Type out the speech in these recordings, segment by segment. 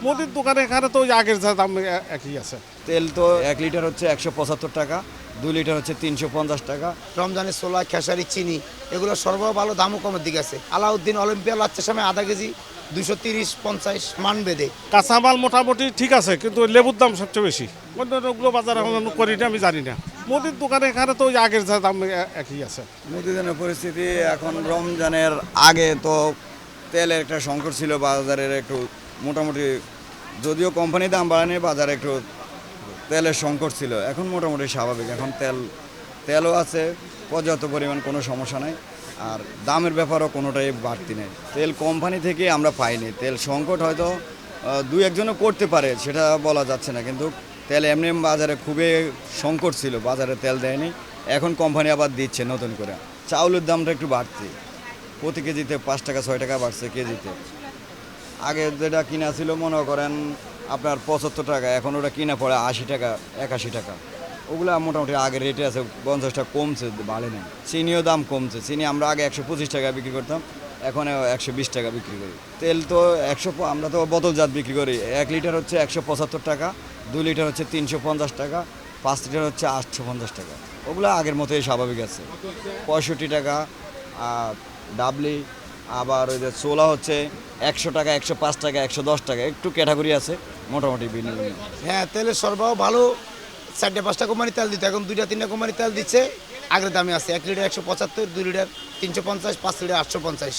মুদির দোকানে এখানে তো ওই আগের যা দাম একই আছে। তেল তো 1 লিটার হচ্ছে 175 টাকা, 2 লিটার হচ্ছে 350 টাকা। রমজানের ছোলা, খেসারি, চিনি এগুলো সর্বও ভালো, দামও কমের দিকে আছে। আলাউদ্দিন অলিম্পিয়া লাচ্ছের সময় আধা কেজি 230-50 মান বেঁধে। কাঁচামাল মোটামুটি ঠিক আছে, কিন্তু ওই লেবুর দাম সবচেয়ে বেশি। অন্যগুলো বাজার এখন করি না, আমি জানি না। মুদির দোকানে এখানে তো ওই আগের যা দাম একই আছে। মুদিখানার পরিস্থিতি এখন রমজানের আগে তো তেলের একটা সংকট ছিল, বাজারের একটু মোটামুটি, যদিও কোম্পানি দাম বাড়ায়নি, বাজারে একটু তেলের সংকট ছিল। এখন মোটামুটি স্বাভাবিক, এখন তেলও আছে পর্যাপ্ত পরিমাণ, কোনো সমস্যা নাই। আর দামের ব্যাপারও কোনোটাই বাড়তি নেই। তেল কোম্পানি থেকে আমরা পাইনি। তেল সংকট হয়তো দু একজনও করতে পারে, সেটা বলা যাচ্ছে না, কিন্তু তেল এমনি বাজারে খুবই সংকট ছিল, বাজারে তেল দেয়নি। এখন কোম্পানি আবার দিচ্ছে নতুন করে। চাউলের দামটা একটু বাড়তি, প্রতি কেজিতে 5 টাকা 6 টাকা বাড়ছে কেজিতে। আগে যেটা কিনা ছিল মনে করেন আপনার 75 টাকা, এখন ওটা কিনা পড়ে 80 টাকা 81 টাকা। ওগুলা মোটামুটি আগের রেটে আছে, 50 টাকা কমছে, বাড়ে নাই। চিনিও দাম কমছে, চিনি আমরা আগে 125 টাকা বিক্রি করতাম, এখন 120 টাকা বিক্রি করি। তেল তো আমরা তো বোতলজাত বিক্রি করি। 1 লিটার হচ্ছে 175 টাকা, 2 লিটার হচ্ছে 350 টাকা, 5 লিটার হচ্ছে 850 টাকা। ওগুলো আগের মতোই স্বাভাবিক আছে। 65 টাকা ডাবলি। আবার ওই যে ছোলা হচ্ছে 100 টাকা, 105 টাকা, 110 টাকা, একটু ক্যাটাগরি আছে মোটামুটি ভিন্ন। হ্যাঁ, তেলের সরবরাহ ভালো। 4-5টা কোম্পানি তেল দিত, এখন 2-3টা কোম্পানি তেল দিচ্ছে, আগের দামে আছে। 1 লিটার 175, 2 লিটার 350, 5 লিটার 850।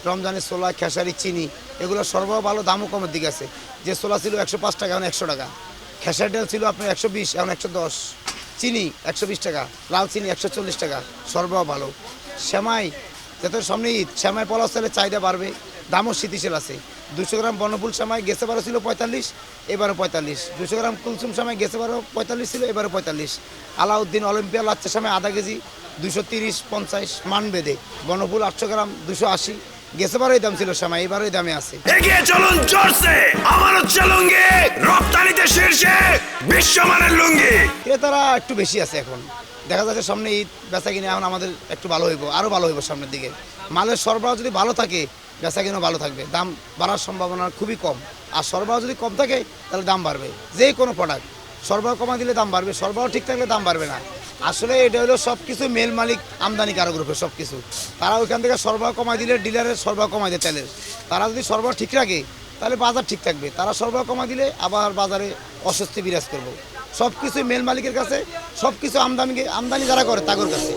রমজানের ছোলা, খেসারি, চিনি এগুলো সরবরাহ ভালো, দামও কমের দিকে আছে। যে ছোলা ছিল 105 টাকা, এখন 100 টাকা। খেসারি ডাল ছিল আপনার 120, এখন 110। চিনি 120 টাকা, লাল চিনি 140 টাকা, সরবরাহ ভালো। সেমাই, যাতে সামনে ঈদ, সেমাই পলাশ চালের চাহিদা বাড়বে, দামও স্থিতিশীল আছে। 200 গ্রাম বর্ণফুল সেমাই গেছে বারো ছিল 45, এবারও 45। 200 গ্রাম কুলসুম সেমাই গেছে বারো 45 ছিল, এবারও 45। আলাউদ্দিন অলিম্পিয়া লাচ্ছের সময় আধা কেজি 230-50 মান বেঁধে। বর্ণফুল 800 গ্রাম 280, গেছে বারোই দাম ছিল সেমাই, এবারও দামে আছে। এগিয়ে চলুন জোরসে, আমার হচ্ছে লুঙ্গি, রপ্তানিতে শীর্ষে, বিশ্বমানের লুঙ্গি। ক্রেতারা একটু বেশি আছে এখন, দেখা যাচ্ছে সামনে ঈদ, বেচা কিনে এখন আমাদের একটু ভালো হইব, আরও ভালো হইব সামনের দিকে। মালের সরবরাহ যদি ভালো থাকে, বেচা কিনেও ভালো থাকবে, দাম বাড়ার সম্ভাবনা খুবই কম। আর সরবরাহ যদি কম থাকে তাহলে দাম বাড়বে। যে কোনো প্রোডাক্ট সরবরাহ কমা দিলে দাম বাড়বে, সরবরাহ ঠিক থাকলে দাম বাড়বে না। আসলে এটা হলো সব কিছু মেল মালিক আমদানি কারো গ্রুপের সব কিছু, তারা ওইখান থেকে সরবরাহ কমাই দিলে ডিলারের সরবরাহ কমাই দেয় তেলের। তারা যদি সরবরাহ ঠিক রাখে তাহলে বাজার ঠিক থাকবে, তারা সরবরাহ কমাই দিলে আবার বাজারে অস্বস্তি বিরাজ করবো। সব কিছু মেল মালিকের কাছে, সব কিছু আমদানি যারা করে তাদের কাছে।